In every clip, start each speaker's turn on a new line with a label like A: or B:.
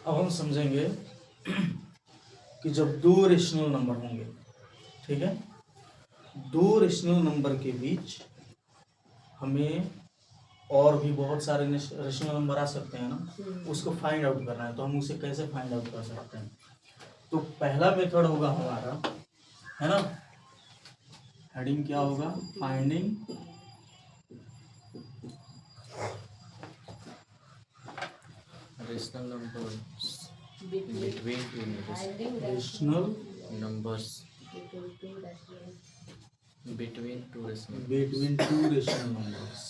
A: अब हम समझेंगे कि जब दो रेशनल नंबर होंगे, ठीक है, दो रेशनल नंबर के बीच हमें और भी बहुत सारे रेशनल नंबर आ सकते हैं ना, उसको फाइंड आउट करना है। तो हम उसे कैसे फाइंड आउट कर सकते हैं? तो पहला मेथड होगा हमारा, है ना, हेडिंग क्या होगा? Finding
B: rational numbers between two numbers.
A: Rational
B: Numbers between two rational numbers.
A: Between two rational numbers.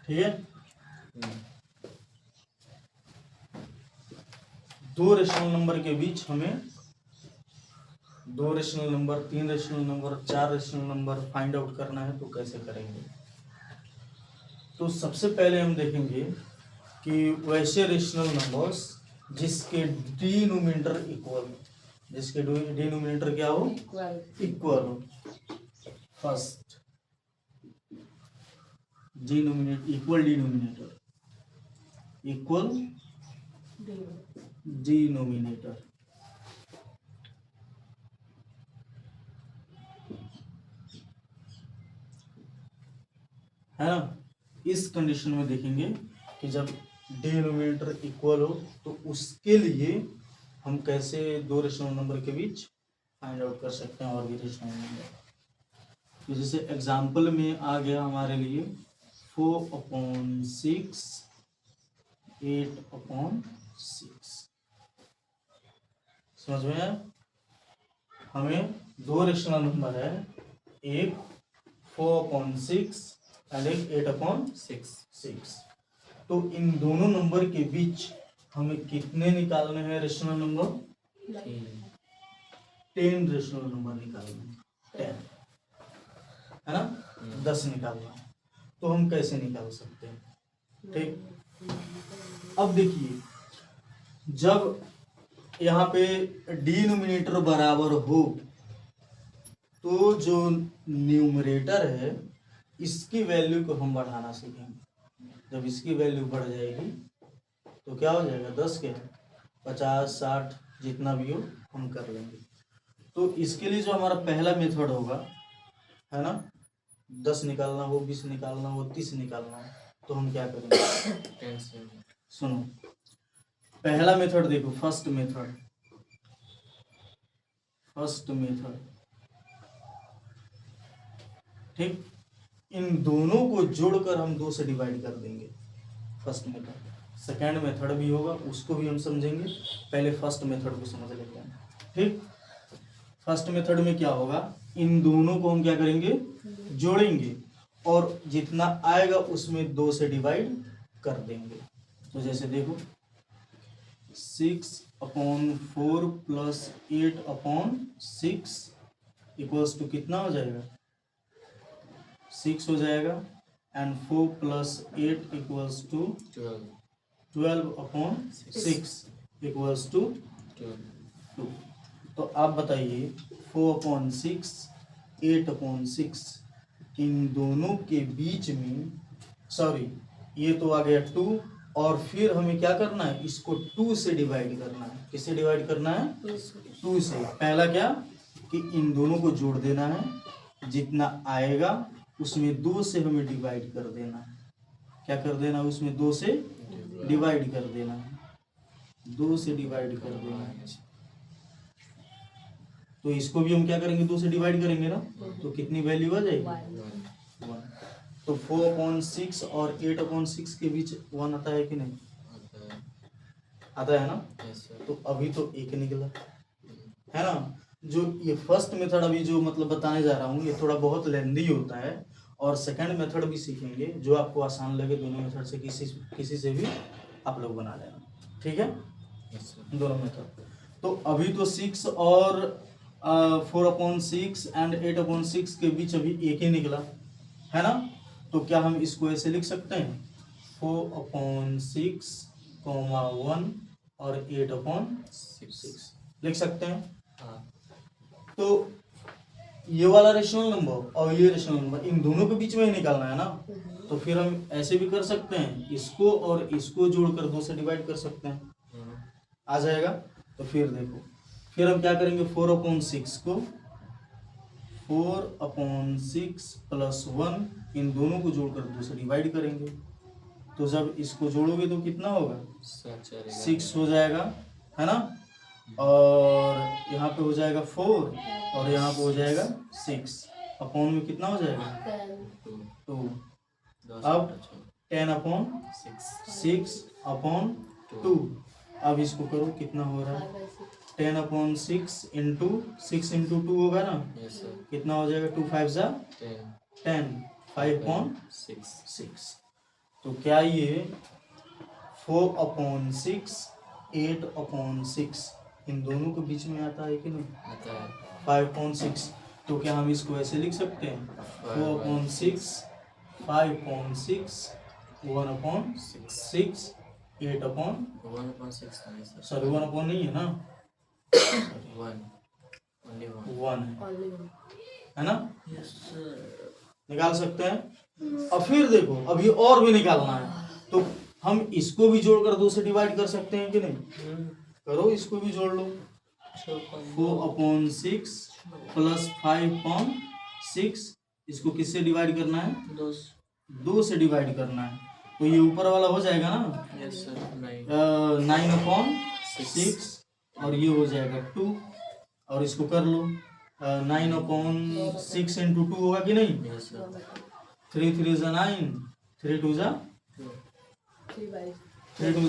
A: ठीक है, दो रेशनल नंबर के बीच हमें दो रेशनल नंबर, तीन रेशनल नंबर, चार रेशनल नंबर फाइंड आउट करना है। तो कैसे करेंगे? तो सबसे पहले हम देखेंगे कि वैसे रेशनल नंबर्स जिसके डिनोमिनेटर इक्वल, जिसके डिनोमिनेटर क्या हो? इक्वल हो। First denominator, equal denominator, equal denominator, है ना। इस कंडीशन में देखेंगे कि जब डिनोमिनेटर इक्वल हो तो उसके लिए हम कैसे दो रेशनल नंबर के बीच फाइंड आउट कर सकते हैं और भी रेशनल नंबर। तो जैसे एग्जाम्पल में आ गया हमारे लिए 4/6, 8/6। समझ में आया? हमें दो रेशनल नंबर है, एक 4/6 एंड एक 8/6। तो इन दोनों नंबर के बीच हमें कितने निकालने हैं रेशनल नंबर? 10 रेशनल नंबर निकालने हैं, 10, है ना, 10 निकालना है। तो हम कैसे निकाल सकते हैं? ठीक, अब देखिए, जब यहाँ पे डिनोमिनेटर बराबर हो तो जो न्यूमरेटर है इसकी वैल्यू को हम बढ़ाना सीखेंगे। जब इसकी वैल्यू बढ़ जाएगी तो क्या हो जाएगा? 10 के 50, 60 जितना भी हो हम कर लेंगे। तो इसके लिए जो हमारा पहला मेथड होगा, है ना, 10 निकालना हो, 20 निकालना हो, 30 निकालना हो, तो हम क्या करेंगे? सुनो, पहला मेथड देखो, फर्स्ट मेथड, ठीक, इन दोनों को जोड़कर हम 2 से डिवाइड कर देंगे, फर्स्ट मेथड। सेकेंड मेथड भी होगा, उसको भी हम समझेंगे, पहले फर्स्ट मेथड को समझ लेते हैं। ठीक, फर्स्ट मेथड में क्या होगा? इन दोनों को हम क्या करेंगे? जोड़ेंगे और जितना आएगा उसमें 2 से डिवाइड कर देंगे। तो जैसे देखो 6/4 प्लस 8/6 इक्वल्स टू कितना हो जाएगा? 6 हो जाएगा, and 4 plus 8 equals to 12/6 equals to 2। तो आप बताइए 4/6, 8/6, इन दोनों के बीच में, सॉरी, ये तो आ गया 2, और फिर हमें क्या करना है? इसको 2 से डिवाइड करना है। किससे डिवाइड करना है? 2 से। पहला क्या कि इन दोनों को जोड़ देना है, जितना आएगा उसमें 2 से हमें डिवाइड कर देना है। क्या कर देना? उसमें 2 से डिवाइड कर देना है, 2 से डिवाइड कर देना है। तो इसको भी हम क्या करेंगे? 2 से डिवाइड करेंगे ना, तो कितनी वैल्यू आ जाएगी? 1। तो 4/6 और 8/6 के बीच 1 आता है कि नहीं? आता है ना। तो अभी तो 1 निकला, है ना। जो ये फर्स्ट मेथड अभी जो मतलब बताने जा रहा हूँ ये थोड़ा बहुत लेंदी होता है, और सेकंड मेथड भी सीखेंगे जो आपको आसान लगे। दोनों मेथड से किसी से भी आप लोग बना लेना, ठीक है, दोनों मेथड। तो अभी तो 6 और 4/6 एंड 8/6 के बीच अभी 1 ही निकला, है ना। तो क्या हम इसको ऐसे लिख सकते हैं? 4/6, 1 और 8/6 लिख सकते हैं। तो ये वाला रेशनल नंबर और ये रेशनल नंबर, इन दोनों के बीच में ही निकालना है ना। तो फिर हम ऐसे भी कर सकते हैं, इसको और इसको जोड़कर 2 से डिवाइड कर सकते हैं, आ जाएगा। तो फिर देखो, फिर हम क्या करेंगे, 4/6 को 4/6 प्लस 1 इन दोनों को जोड़कर 2 से डिवाइड करेंगे। तो जब इसको जोड़ोगे तो कितना होगा, 6 हो जाएगा, है ना। और यहाँ पे हो जाएगा 4 और यहाँ पे हो जाएगा 6, अपॉन में कितना हो जाएगा 2। अब 10/6/2। अब इसको करो, कितना हो रहा है 10/6 इंटू 6 इंटू 2 होगा ना, कितना हो जाएगा 2 5 जा 10, 5/6। तो क्या ये 4/6 8/6 इन दोनों के बीच में आता है कि नहीं,
B: आता है
A: 5/6। तो क्या हम इसको ऐसे लिख सकते हैं, 4/6 5/6 1/6 8/,
B: 1/6
A: सॉरी 1 नहीं है ना, 1 है ना, निकाल सकते हैं। और फिर देखो, अब ये और भी निकालना है, तो हम इसको भी जोड़कर 2 से डिवाइड कर सकते हैं कि नहीं, करो, इसको भी जोड़ लो। 4/6 प्लस 5/6, इसको किससे डिवाइड करना है, 2 से डिवाइड करना है। तो ये ऊपर वाला हो जाएगा ना, 9/6 और ये हो जाएगा 2, और इसको कर लो 9/6 इंटू 2 होगा कि नहीं, 3 3 जा 9, 3 2 जा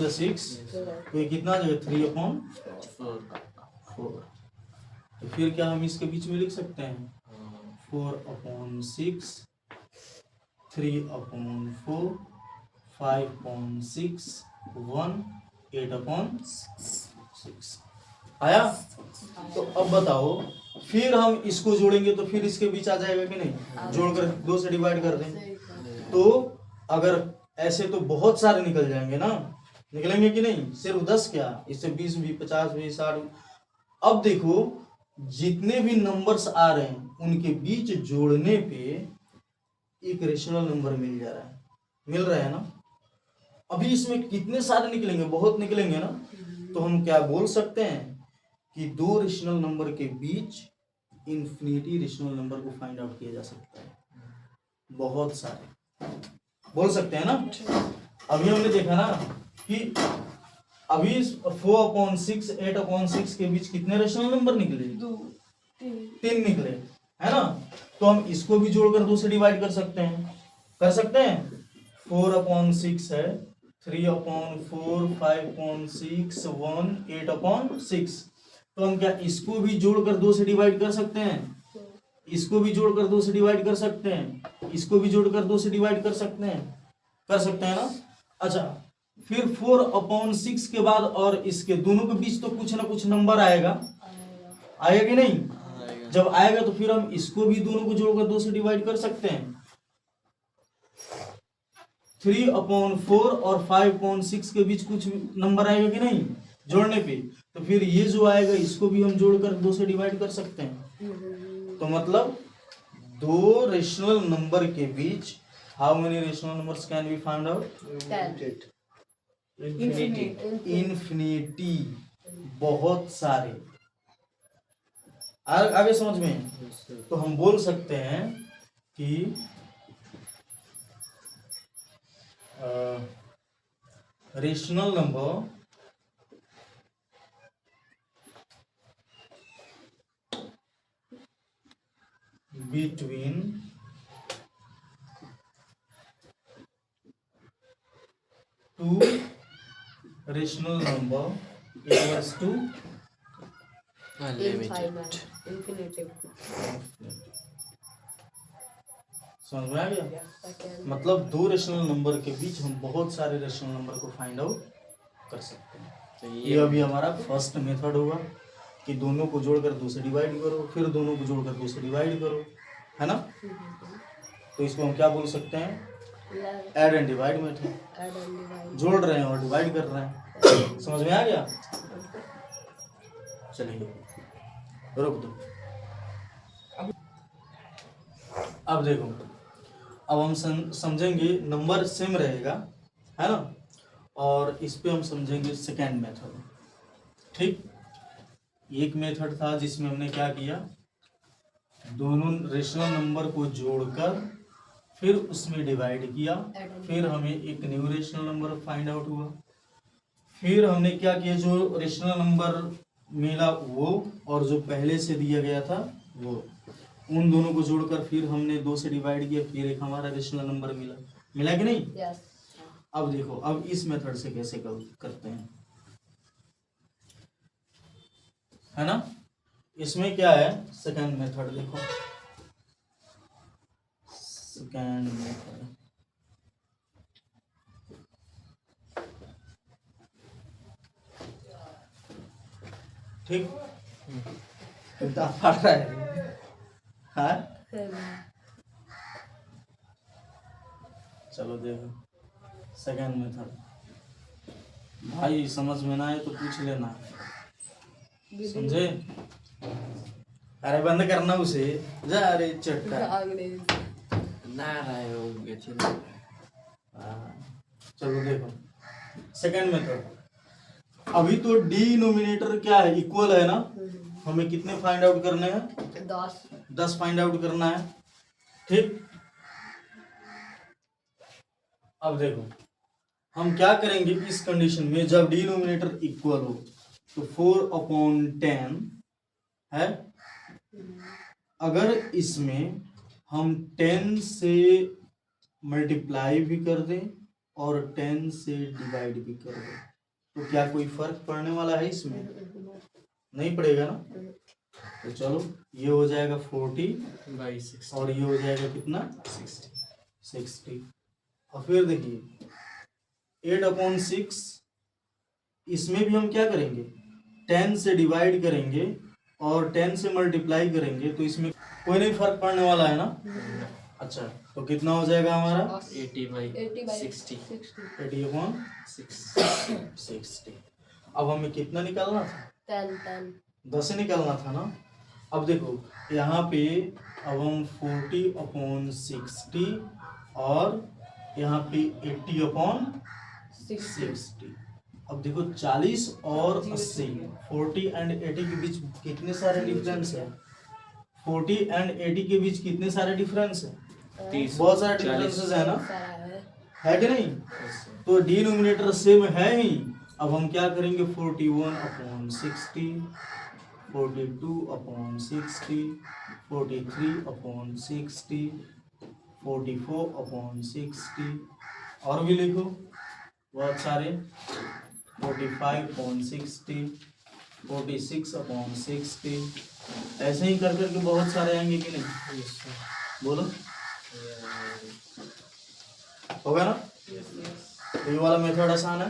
A: 6, तो ये कितना हो जाएगा 3/4। तो फिर क्या हम इसके बीच में लिख सकते हैं, 4/6 3/4 5/6 1 8/6 आया। तो अब बताओ, फिर हम इसको जोड़ेंगे तो फिर इसके बीच आ जाएगा कि नहीं, जोड़कर 2 से डिवाइड कर दें। तो अगर ऐसे तो बहुत सारे निकल जाएंगे ना, निकलेंगे कि नहीं, सिर्फ 10 क्या, इससे 20 भी 50 भी 60। अब देखो, जितने भी नंबर्स आ रहे हैं उनके बीच जोड़ने पे एक रेशनल नंबर मिल जा रहा है, मिल रहा है ना। अभी इसमें कितने सारे निकलेंगे, बहुत निकलेंगे ना। तो हम क्या बोल सकते हैं कि 2 रेशनल नंबर के बीच इन्फिनिटी रेशनल नंबर को फाइंड आउट किया जा सकता है, बहुत सारे बोल सकते हैं ना। अभी हमने देखा ना कि अभी 4/6 8/6 के बीच कितने रेशनल नंबर निकले, 3 निकले, है ना। तो हम इसको भी जोड़कर 2 से डिवाइड कर सकते हैं, 4/6 है 3/4 5/6 1 8/6। तो हम क्या इसको भी जोड़कर 2 से डिवाइड कर सकते हैं, इसको भी जोड़कर 2 से डिवाइड कर सकते हैं, इसको भी जोड़कर 2 से डिवाइड कर सकते हैं ना। अच्छा, फिर 4/6 के बाद और इसके दोनों के बीच तो कुछ ना कुछ नंबर आएगा कि नहीं। जब आएगा तो फिर हम इसको भी दोनों को जोड़कर 2 से डिवाइड कर सकते हैं। 3/4 और 5/6 के बीच कुछ नंबर आएगा कि नहीं जोड़ने पे, तो फिर ये जो आएगा इसको भी हम जोड़कर 2 से डिवाइड कर सकते हैं। तो मतलब 2 रेशनल नंबर के बीच how many rational numbers can be found out, infinity, बहुत सारे। आगे समझ में। तो हम बोल सकते हैं कि rational number between two rational number equals to
B: Unlimited.
A: समझ में आ गया। मतलब 2 रेशनल नंबर के बीच हम बहुत सारे रेशनल नंबर को फाइंड आउट कर सकते हैं। तो ये अभी हमारा फर्स्ट मेथड होगा कि दोनों को जोड़कर 2 से डिवाइड करो, फिर दोनों को जोड़कर 2 से डिवाइड करो, है ना। तो इसको हम क्या बोल सकते हैं, ऐड एंड डिवाइड मेथड। जोड़ रहे हैं और डिवाइड कर रहे हैं। समझ में आ गया। चलिए रोक दो। अब देखो, अब हम समझेंगे नंबर सेम रहेगा, है ना, और इस पे हम समझेंगे सेकेंड मेथड। ठीक, एक मेथड था जिसमें हमने क्या किया, दोनों रेशनल नंबर को जोड़कर फिर उसमें डिवाइड किया, फिर हमें एक new rational number find out हुआ। फिर हमने क्या किया, जो रेशनल नंबर मिला वो और जो पहले से दिया गया था वो, उन दोनों को जोड़कर फिर हमने 2 से डिवाइड किया, फिर एक हमारा रेशनल नंबर मिला। मिला कि नहीं?
C: यस।
A: अब देखो, अब इस मेथड से कैसे करते हैं, है ना। इसमें क्या है, सेकंड मेथड देखो, सेकंड मेथड। ठीक, दांत फाट रहा है, हाँ चलो देखो सेकंड मेथड। भाई समझ में ना आए तो पूछ लेना, समझे? अरे बंद करना उसे, जा अरे चटका।
B: नारायण
A: चलो देखो सेकंड मेथड। अभी तो डिनोमिनेटर क्या है, इक्वल है ना, हमें कितने फाइंड आउट करने हैं, 10 फाइंड आउट करना है। ठीक, अब देखो हम क्या करेंगे इस कंडीशन में, जब डिनोमिनेटर इक्वल हो तो 4/10 है। अगर इसमें हम 10 से मल्टीप्लाई भी कर दें और 10 से डिवाइड भी कर दें तो क्या कोई फर्क पड़ने वाला है इसमें? नहीं पड़ेगा ना। तो चलो ये हो जाएगा 40/60 और ये हो जाएगा कितना, 60। और फिर देखिए 8/6, इसमें भी हम क्या करेंगे, 10 से डिवाइड करेंगे और 10 से मल्टीप्लाई करेंगे तो इसमें कोई नहीं फर्क पड़ने वाला है ना। अच्छा, तो कितना हो जाएगा हमारा,
B: 80/60।
A: 80/60। अब हमें कितना निकालना था, 10 निकालना था ना। अब देखो यहाँ पे अब हम 40/60 और यहाँ पे 80/60। अब देखो 40 और 80, 40 एंड 80 के बीच कितने सारे डिफरेंस है, 40 एंड 80 के बीच कितने सारे डिफरेंस है, बहुत सारे डिफरेंसेस है ना, है कि नहीं? तो डिनोमिनेटर सेम है ही। अब हम क्या करेंगे, 41/60, 42/60, 43/60, 44/60 और भी लिखो बहुत सारे, 45/60, 46/60, ऐसे ही कर करके बहुत सारे आएंगे कि नहीं? बोलो, होगा ना? तो ये वाला मेथड आसान है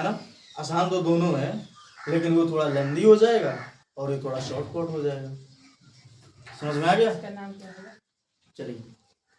A: ना। आसान तो दोनों है, लेकिन वो थोड़ा लेंदी हो जाएगा और ये थोड़ा शॉर्टकट हो जाएगा। समझ में आ गया? चलिए।